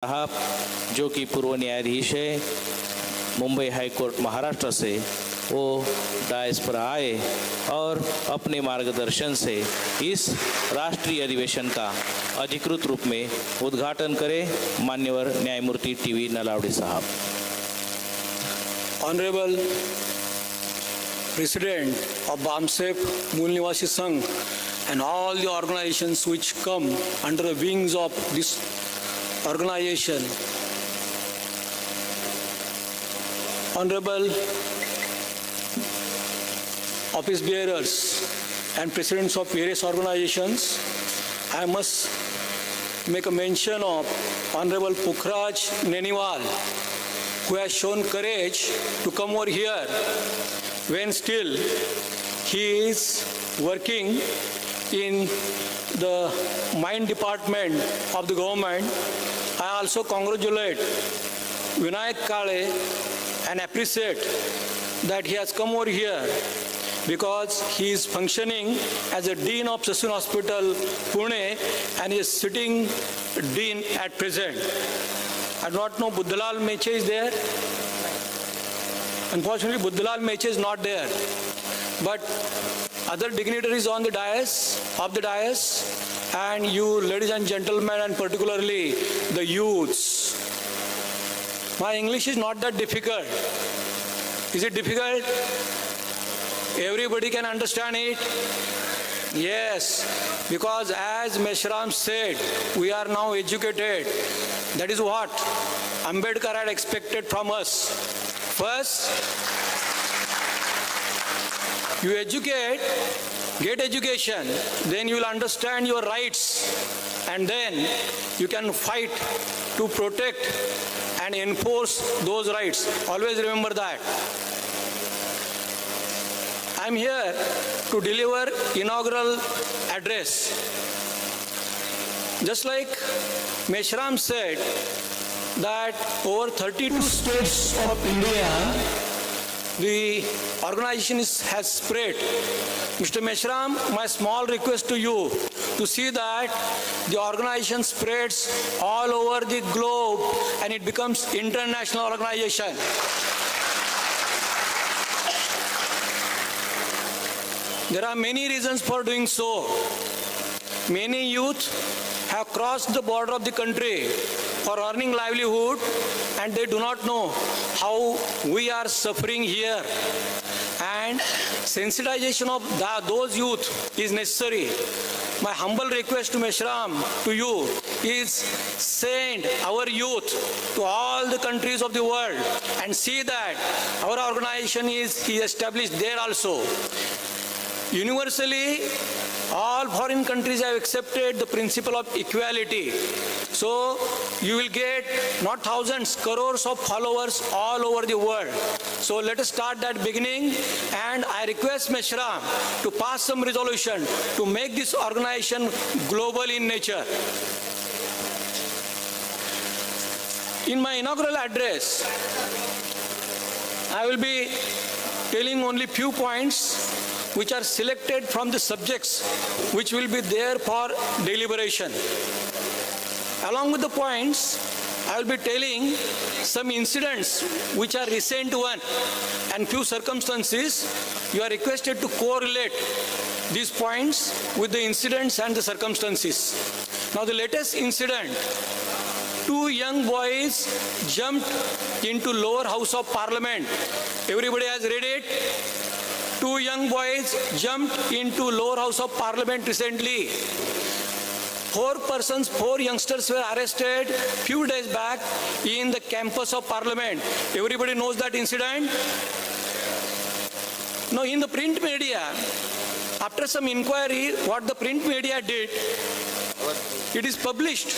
साहब जो कि पूर्व न्यायाधीश है मुंबई हाई कोर्ट महाराष्ट्र से, वो डायस पर आए और अपने मार्गदर्शन से इस राष्ट्रीय अधिवेशन का अधिकृत रूप में उद्घाटन करें। मान्यवर न्यायमूर्ति टीवी नलावड़े साहब। Honorable President of BAMSEF Mool Nivasi Sangh and all the organizations which come under the wings of this organization, Honorable office bearers and presidents of various organizations, I must make a mention of Honorable Pukhraj Neniwal, who has shown courage to come over here when still he is working in the mine department of the government. I also congratulate Vinayak Kale and appreciate that he has come over here because he is functioning as a dean of Sassoon Hospital, Pune, and he is sitting dean at present. I do not know Buddhalal Meche is there. Unfortunately, Buddhalal Meche is not there. But other dignitaries on the dais, and you ladies and gentlemen, and particularly the youths. My English is not that difficult. Is it difficult? Everybody can understand it? Yes, because as Meshram said, we are now educated. That is what Ambedkar had expected from us. First, you educate, get education, then you will understand your rights, and then you can fight to protect and enforce those rights. Always remember that. I am here to deliver inaugural address. Just like Meshram said that over 32 states of India, the organization has spread. Mr. Meshram, my small request to you to see that the organization spreads all over the globe and it becomes international organization. There are many reasons for doing so. Many youth have crossed the border of the country for earning livelihood and they do not know how we are suffering here. And sensitization of those youth is necessary. My humble request to Meshram, to you, is send our youth to all the countries of the world and see that our organization is established there also. Universally, all foreign countries have accepted the principle of equality. So you will get not thousands, crores of followers all over the world. So let us start that beginning, and I request Meshram to pass some resolution to make this organization global in nature. In my inaugural address, I will be telling only few points which are selected from the subjects which will be there for deliberation. Along with the points, I will be telling some incidents which are recent one and few circumstances. You are requested to correlate these points with the incidents and the circumstances. Now the latest incident, 2 young boys jumped into lower house of parliament. Everybody has read it? 2 young boys jumped into lower house of parliament recently. 4 youngsters were arrested few days back in the campus of parliament. Everybody knows that incident? Now in the print media, after some inquiry, what the print media did, it is published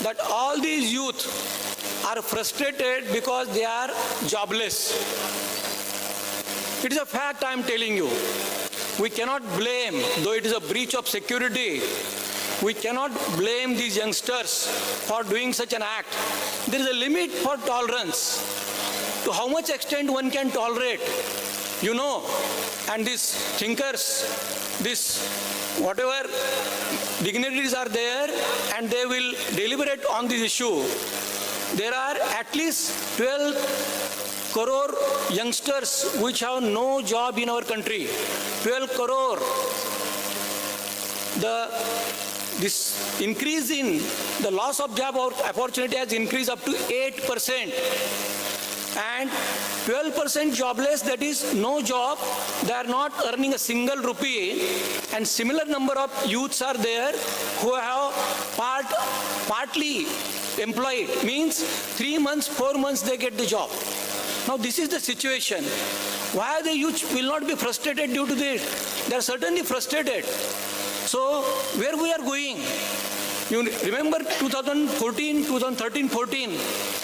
that all these youth are frustrated because they are jobless. It is a fact I am telling you. We cannot blame, though it is a breach of security, we cannot blame these youngsters for doing such an act. There is a limit for tolerance. To how much extent one can tolerate. you know, and these thinkers, this whatever dignitaries are there, and they will deliberate on this issue. There are at least 12 crore youngsters which have no job in our country. 12 crore. This increase in the loss of job opportunity has increased up to 8%. And 12% jobless, that is no job, they are not earning a single rupee, and similar number of youths are there who have partly employed, means 3 months, 4 months they get the job. Now this is the situation. Why the youth will not be frustrated due to this? They are certainly frustrated. So where we are going? You remember 2013-14,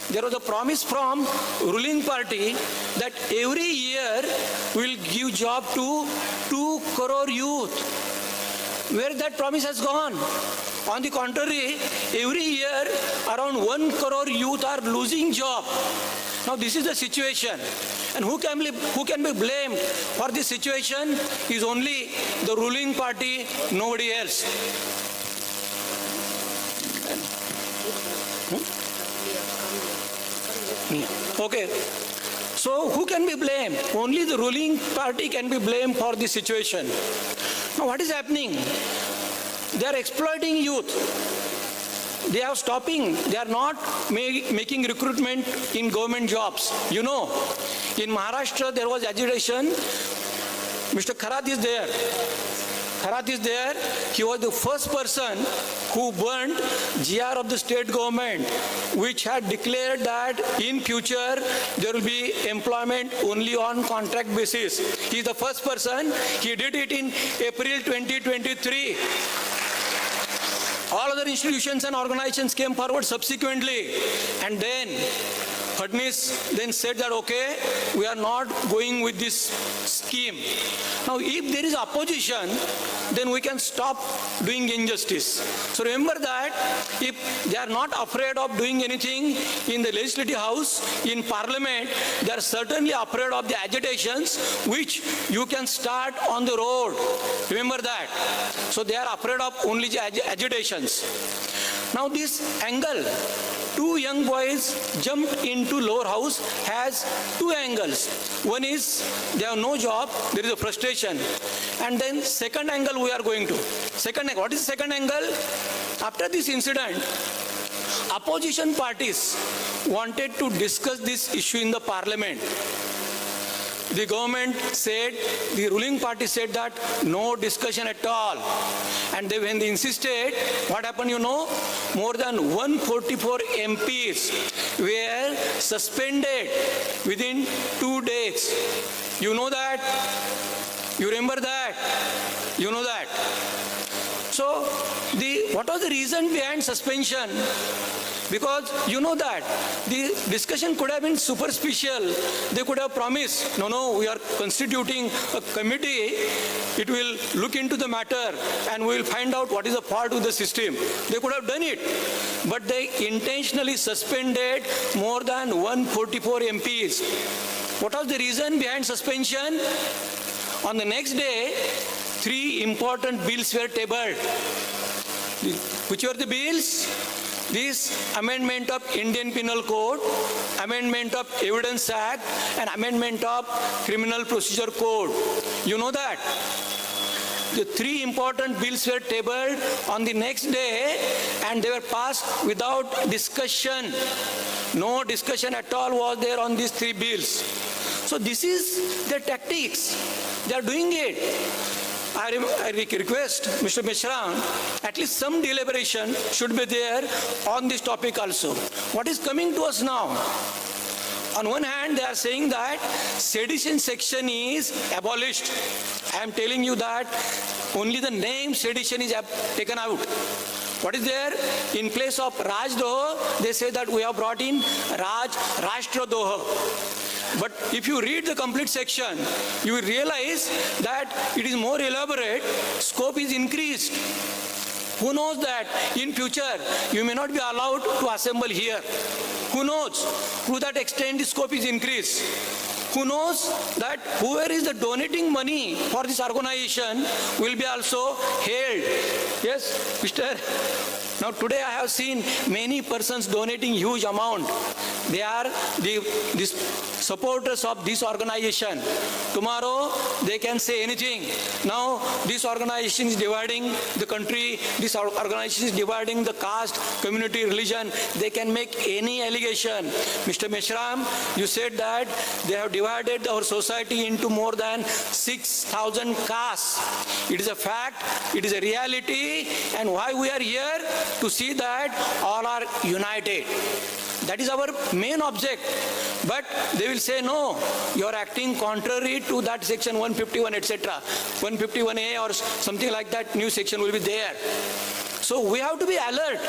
there was a promise from ruling party that every year will give job to 2 crore youth. Where that promise has gone? On the contrary, every year around 1 crore youth are losing job. Now this is the situation. And who can be blamed for this situation is only the ruling party, nobody else. Okay. So who can be blamed? Only the ruling party can be blamed for this situation. Now what is happening? They are exploiting youth. They are stopping. They are not making recruitment in government jobs. You know, in Maharashtra there was agitation. Mr. Kharath is there. Kharath is there. He was the first person who burned GR of the state government, which had declared that in future there will be employment only on contract basis. He is the first person. He did it in April 2023. All other institutions and organizations came forward subsequently, and then Fadnis then said that, okay, we are not going with this scheme. Now, if there is opposition, then we can stop doing injustice. So remember that if they are not afraid of doing anything in the legislative house, in parliament, they are certainly afraid of the agitations which you can start on the road. Remember that. So they are afraid of only the agitations. Now this angle, 2 young boys jumped into lower house, has 2 angles. One is they have no job, there is a frustration. And then second angle we are going to. What is the second angle? After this incident, opposition parties wanted to discuss this issue in the parliament. The government said, the ruling party said that no discussion at all. And when they insisted, what happened, you know? More than 144 MPs were suspended within 2 days. You know that? You remember that? You know that? So, what was the reason behind suspension? Because you know that the discussion could have been superficial. They could have promised, no, we are constituting a committee. It will look into the matter and we will find out what is the fault with the system. They could have done it. But they intentionally suspended more than 144 MPs. What was the reason behind suspension? On the next day, 3 important bills were tabled. Which were the bills? This amendment of Indian Penal Code, amendment of Evidence Act, and amendment of Criminal Procedure Code. You know that? The 3 important bills were tabled on the next day and they were passed without discussion. No discussion at all was there on these 3 bills. So this is their tactics. They are doing it. I request Mr. Mishra, at least some deliberation should be there on this topic also. What is coming to us now? On one hand, they are saying that sedition section is abolished. I am telling you that only the name sedition is taken out. What is there? In place of Rajdoh, they say that we have brought in Rashtradoh. But if you read the complete section, you will realize that it is more elaborate, scope is increased. Who knows that in future you may not be allowed to assemble here? Who knows? To that extent the scope is increased. who knows that whoever is the donating money for this organization will be also held. Yes, Mr. Now today I have seen many persons donating huge amount. They are the supporters of this organization. Tomorrow they can say anything. Now this organization is dividing the country, this organization is dividing the caste, community, religion. They can make any allegation. Mr. Meshram, you said that they have divided our society into more than 6,000 castes. It is a fact, it is a reality, and why we are here? To see that all are united. That is our main object. But they will say, no, you are acting contrary to that section 151, etc. 151A or something like that, new section will be there. So we have to be alert.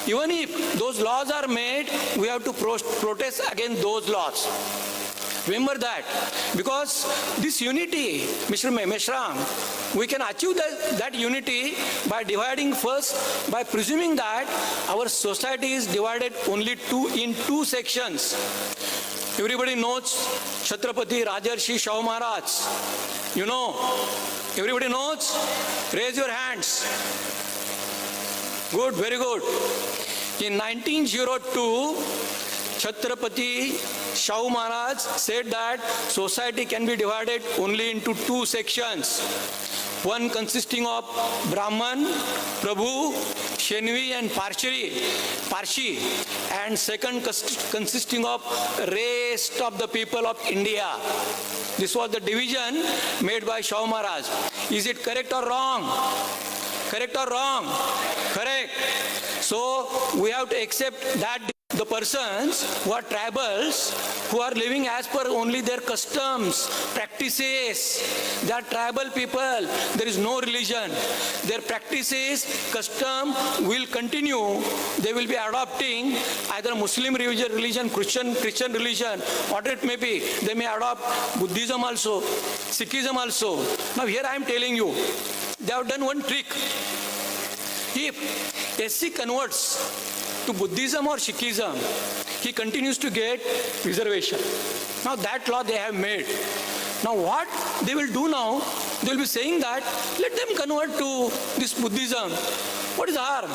Even if those laws are made, we have to protest against those laws. Remember that. Because this unity, Mr. Meshram, we can achieve that unity by dividing first, by presuming that our society is divided only in two sections. Everybody knows Chhatrapati Rajarshi Shahu Maharaj. You know, everybody knows? Raise your hands. Good, very good. In 1902, Chhatrapati Shahu Maharaj said that society can be divided only into two sections. One consisting of Brahman, Prabhu, Shenvi and Parshi, and second consisting of rest of the people of India. This was the division made by Shahu Maharaj. Is it correct or wrong? Correct or wrong? Correct. So we have to accept that the persons who are tribals, who are living as per only their customs, practices, they are tribal people, there is no religion. Their practices, custom will continue. They will be adopting either Muslim religion, Christian religion, whatever it may be. They may adopt Buddhism also, Sikhism also. Now here I am telling you, they have done one trick. If SC converts to Buddhism or Sikhism, he continues to get reservation. Now that law they have made. Now what they will do now, they will be saying that, let them convert to this Buddhism. What is the harm?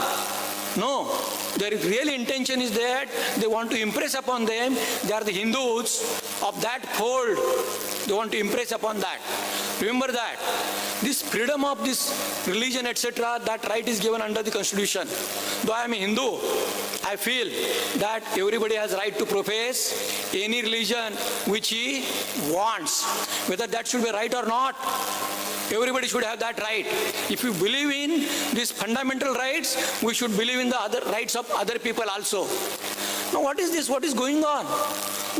No, their real intention is that they want to impress upon them, they are the Hindus of that fold. They want to impress upon that. Remember that. This freedom of this religion, etc., that right is given under the Constitution. Though I am a Hindu, I feel that everybody has right to profess any religion which he wants. Whether that should be right or not, everybody should have that right. If you believe in these fundamental rights, we should believe in the other rights of other people also. Now what is this? What is going on?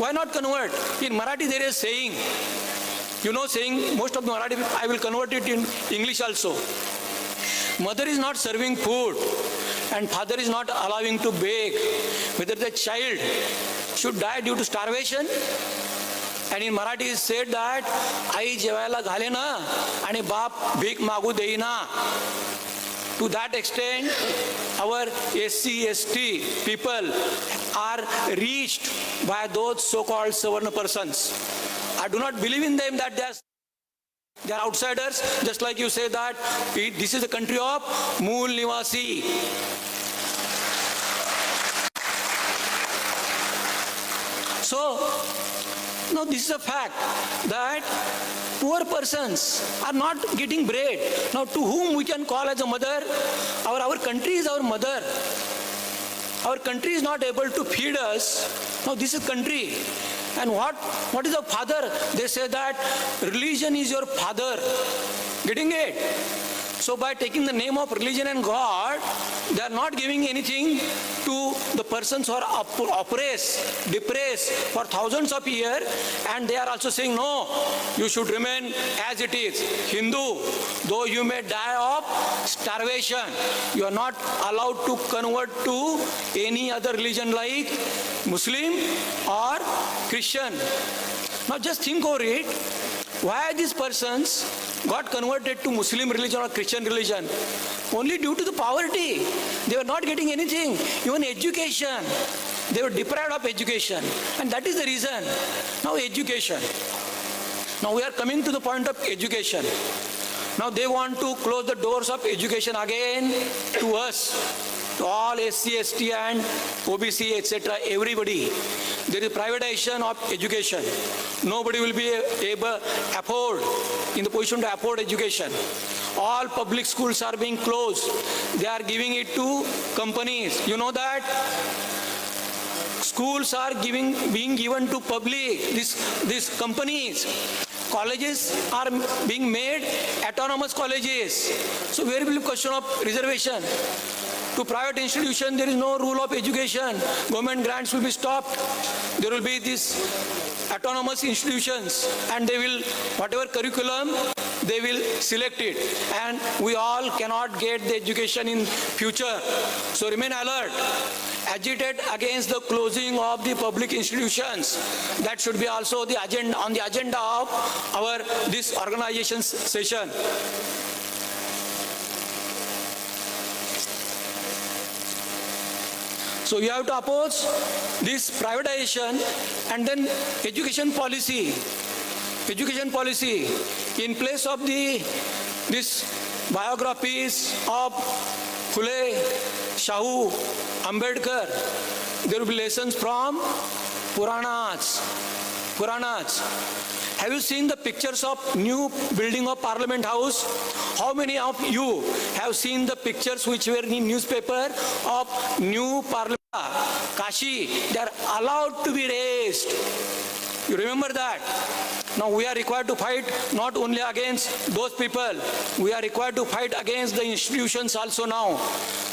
Why not convert? In Marathi there is saying, you know, saying most of the Marathi, I will convert it in English also. Mother is not serving food and father is not allowing to beg. Whether the child should die due to starvation. And in Marathi it is said that आई जेवायला घाले ना आणि बाप भीक मागू देईना. To that extent, our SC, ST people are reached by those so-called Savarna persons. I do not believe in them that they are outsiders, just like you say that this is the country of Mool Nivasi. So, now this is a fact that poor persons are not getting bread. Now to whom we can call as a mother? Our country is our mother. Our country is not able to feed us. Now this is country. And what is a father? They say that religion is your father. Getting it? So by taking the name of religion and God, they are not giving anything to the persons who are oppressed, depressed for thousands of years, and they are also saying, no, you should remain as it is. Hindu, though you may die of starvation, you are not allowed to convert to any other religion like Muslim or Christian. Now just think over it. Why these persons got converted to Muslim religion or Christian religion? Only due to the poverty. They were not getting anything, even education. they were deprived of education. And that is the reason. Now education. Now we are coming to the point of education. Now they want to close the doors of education again to us, to all SC, ST and OBC, etc., everybody. There is privatization of education. Nobody will be able to afford, in the position to afford education. All public schools are being closed. They are giving it to companies. You know that? Schools are being given to public, these companies. Colleges are being made autonomous colleges. So where will be question of reservation? To private institution, there is no rule of education. Government grants will be stopped. There will be these autonomous institutions, and they will, whatever curriculum, they will select it. And we all cannot get the education in future. So remain alert. Agitate against the closing of the public institutions. That should be also the agenda, on the agenda of our this organization's session. So you have to oppose this privatization, and then education policy. Education policy, in place of this biographies of Phule, Shahu, Ambedkar, there will be lessons from Puranas. Have you seen the pictures of new building of Parliament House? How many of you have seen the pictures which were in newspaper of new Parliament? Kashi, they are allowed to be raised. You remember that? Now we are required to fight not only against those people, we are required to fight against the institutions also now.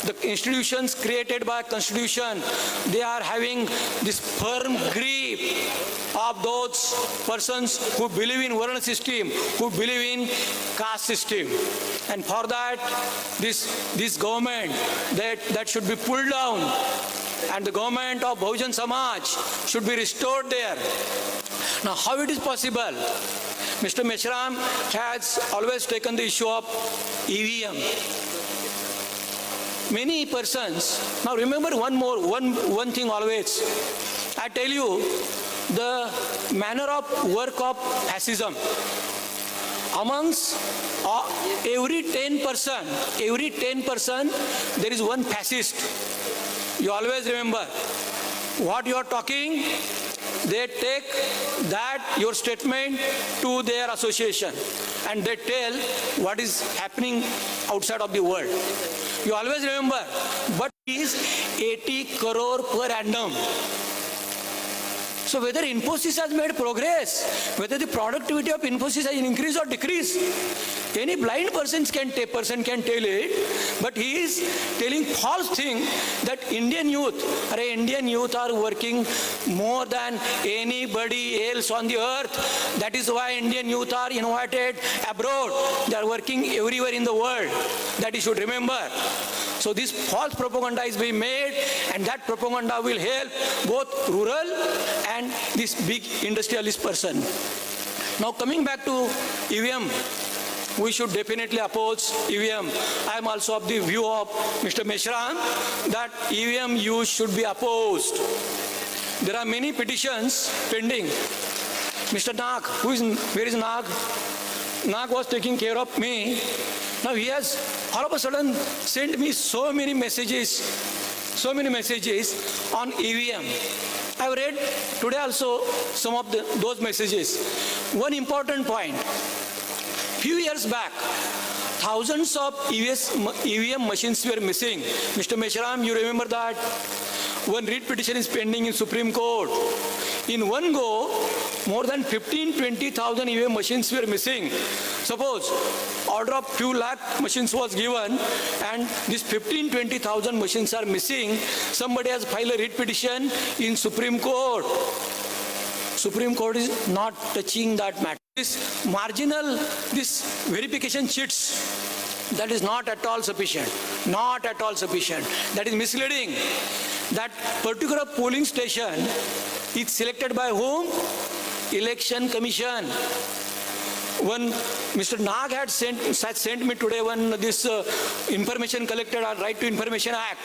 The institutions created by Constitution, they are having this firm grip of those persons who believe in Varna system, who believe in caste system. And for that, this government, that should be pulled down. And the government of Bahujan Samaj should be restored there. Now, how it is possible? Mr. Meshram has always taken the issue of EVM. Many persons, now remember one thing always. I tell you, the manner of work of fascism. Amongst every 10 person, there is one fascist. You always remember what you are talking. They take that, your statement, to their association, and they tell what is happening outside of the world. You always remember, but it is 80 crore per annum. So whether Infosys has made progress, whether the productivity of Infosys has increased or decreased, any blind person can tell it, but he is telling false thing that Indian youth are working more than anybody else on the earth. That is why Indian youth are invited abroad. They are working everywhere in the world. That you should remember. So this false propaganda is being made, and that propaganda will help both rural and this big industrialist person. Now coming back to EVM, we should definitely oppose EVM. I am also of the view of Mr. Meshram that EVM use should be opposed. There are many petitions pending. Mr. Nag, where is Nag? Nag was taking care of me. Now he has all of a sudden sent me so many messages on EVM. I have read today also some of those messages. One important point. Few years back, thousands of EVM machines were missing. Mr. Meshram, you remember that? One writ petition is pending in Supreme Court. In one go, more than 15-20,000 EVM machines were missing. Suppose order of few lakh machines was given, and these 15-20,000 machines are missing. Somebody has filed a writ petition in Supreme Court. Supreme Court is not touching that matter. This verification cheats, that is not at all sufficient. Not at all sufficient. That is misleading. That particular polling station is selected by whom? Election Commission. When Mr. Nag had sent me today this information collected, Right to Information Act.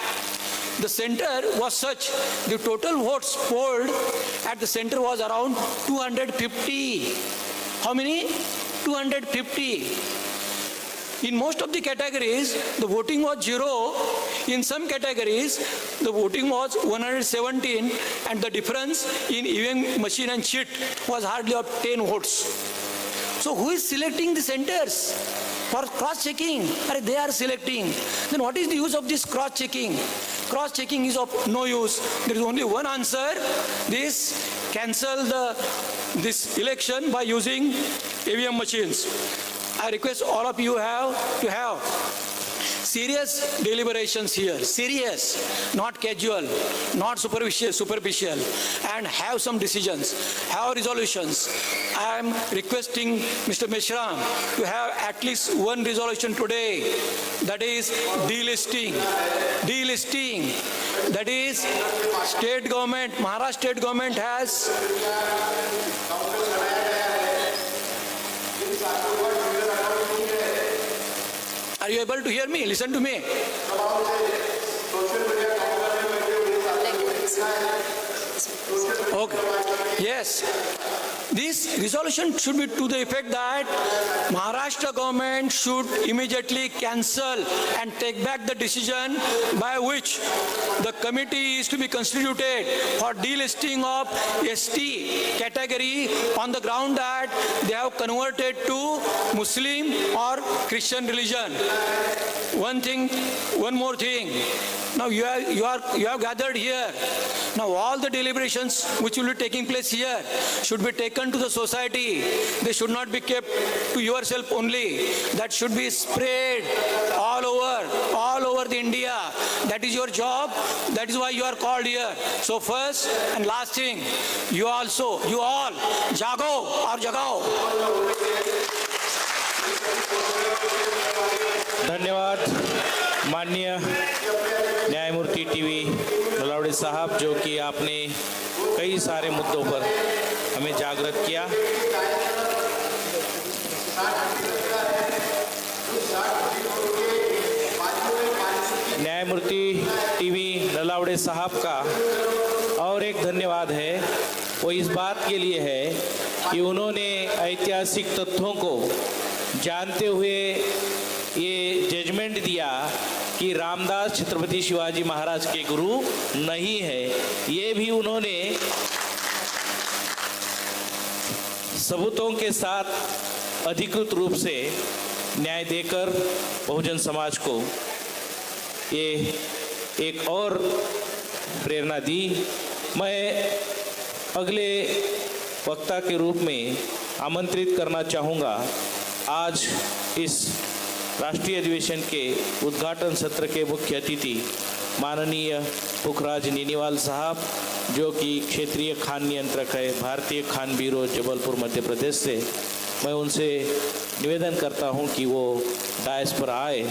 the center was such, the total votes polled at the center was around 250. How many? 250. In most of the categories, the voting was 0. In some categories, the voting was 117, and the difference in EVM machine and cheat was hardly of 10 votes. So who is selecting the centers for cross-checking? They are selecting. Then what is the use of this cross-checking? Cross-checking is of no use. There is only one answer. This cancel this election by using EVM machines. I request all of you to have serious deliberations here, serious, not casual, not superficial, and have some decisions, have resolutions. I am requesting Mr. Mishram to have at least one resolution today, that is delisting. That is state government, Maharashtra state government has Are you able to hear me? Listen to me. Okay. Yes. This resolution should be to the effect that Maharashtra government should immediately cancel and take back the decision by which the committee is to be constituted for delisting of ST category on the ground that they have converted to Muslim or Christian religion. One more thing. Now you have gathered here. Now all the deliberations which will be taking place here should be taken to the society. They should not be kept to yourself only. That should be spread all over the India. That is your job. That is why you are called here. So first and last thing, you all, jago or jagao. धन्यवाद माननीय न्यायमूर्ति TV Nalawade साहब, जो कि आपने कई सारे मुद्दों पर हमें जागृत किया। न्यायमूर्ति टीवी नलावड़े साहब का और एक धन्यवाद है, वो इस बात के लिए है कि उन्होंने ऐतिहासिक तथ्यों को जानते हुए ये जजमेंट दिया कि रामदास छत्रपति शिवाजी महाराज के गुरु नहीं है। ये भी उन्होंने सबूतों के साथ अधिकृत रूप से न्याय देकर बहुजन समाज को ये एक और प्रेरणा दी। मैं अगले वक्ता के रूप में आमंत्रित करना चाहूँगा आज इस राष्ट्रीय अधिवेशन के उद्घाटन सत्र के मुख्य अतिथि माननीय पुखराज नीनीवाल साहब, जो कि क्षेत्रीय खान नियंत्रक है भारतीय खान ब्यूरो जबलपुर मध्य प्रदेश से। मैं उनसे निवेदन करता हूं कि वो डायस पर आए।